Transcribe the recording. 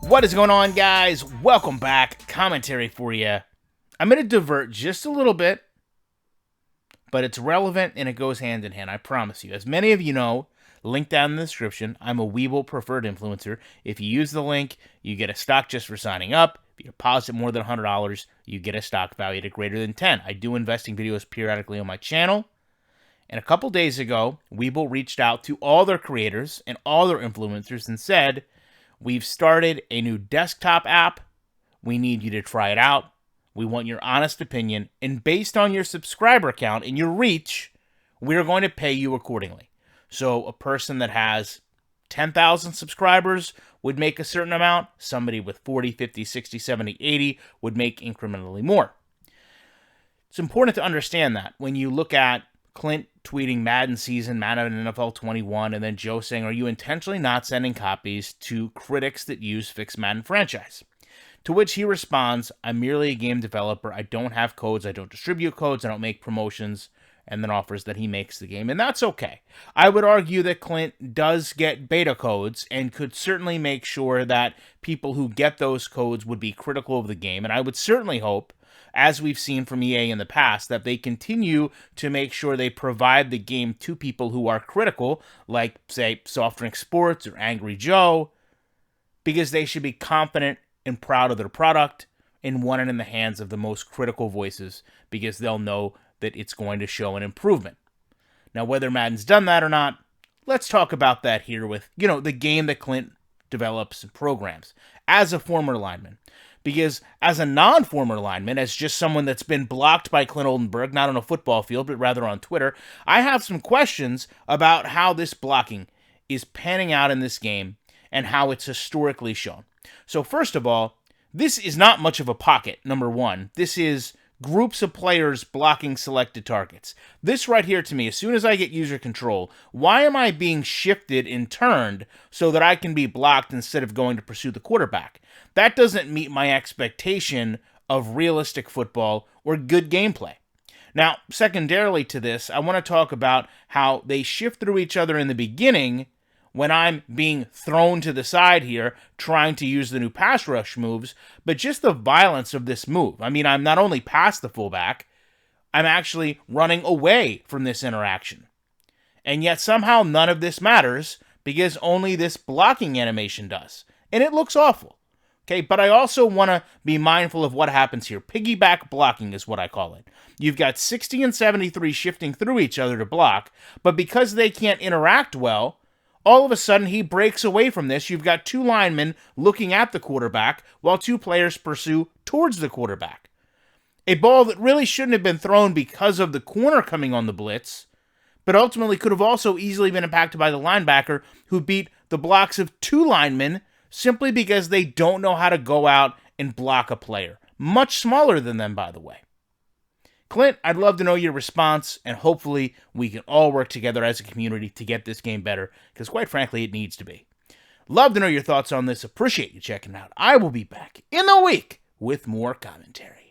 What is going on, guys? Welcome back. Commentary for you. I'm going to divert just a little bit, but it's relevant and it goes hand in hand, I promise you. As many of you know, link down in the description, I'm a Weeble preferred influencer. If you use the link, you get a stock just for signing up. If you deposit more than $100, you get a stock valued at greater than 10. I do investing videos periodically on my channel. And a couple days ago, Weeble reached out to all their creators and all their influencers and said, we've started a new desktop app. We need you to try it out. We want your honest opinion. And based on your subscriber count and your reach, we're going to pay you accordingly. So a person that has 10,000 subscribers would make a certain amount. Somebody with 40, 50, 60, 70, 80 would make incrementally more. It's important to understand that when you look at Clint tweeting Madden season, Madden NFL 21, and then Joe saying, are you intentionally not sending copies to critics that use Fix Madden franchise? To which he responds, I'm merely a game developer. I don't have codes. I don't distribute codes. I don't make promotions. And then offers that he makes the game. And that's okay. I would argue that Clint does get beta codes and could certainly make sure that people who get those codes would be critical of the game. And I would certainly hope, as we've seen from EA in the past, that they continue to make sure they provide the game to people who are critical, like, say, Soft Drink Sports or Angry Joe, because they should be confident and proud of their product and want it in the hands of the most critical voices, because they'll know that it's going to show an improvement. Now, whether Madden's done that or not, let's talk about that here with, the game that Clint develops and programs as a former lineman. Because as a non-former lineman, as just someone that's been blocked by Clint Oldenburg, not on a football field, but rather on Twitter, I have some questions about how this blocking is panning out in this game and how it's historically shown. So first of all, this is not much of a pocket, number one. This is groups of players blocking selected targets. This right here to me, as soon as I get user control, why am I being shifted and turned so that I can be blocked instead of going to pursue the quarterback? That doesn't meet my expectation of realistic football or good gameplay. Now, secondarily to this, I want to talk about how they shift through each other in the beginning when I'm being thrown to the side here, trying to use the new pass rush moves, but just the violence of this move. I mean, I'm not only past the fullback, I'm actually running away from this interaction. And yet somehow none of this matters because only this blocking animation does. And it looks awful. Okay, but I also want to be mindful of what happens here. Piggyback blocking is what I call it. You've got 60 and 73 shifting through each other to block, but because they can't interact well, all of a sudden, he breaks away from this. You've got two linemen looking at the quarterback while two players pursue towards the quarterback. A ball that really shouldn't have been thrown because of the corner coming on the blitz, but ultimately could have also easily been impacted by the linebacker who beat the blocks of two linemen simply because they don't know how to go out and block a player. Much smaller than them, by the way. Clint, I'd love to know your response, and hopefully we can all work together as a community to get this game better, because quite frankly, it needs to be. Love to know your thoughts on this. Appreciate you checking out. I will be back in the week with more commentary.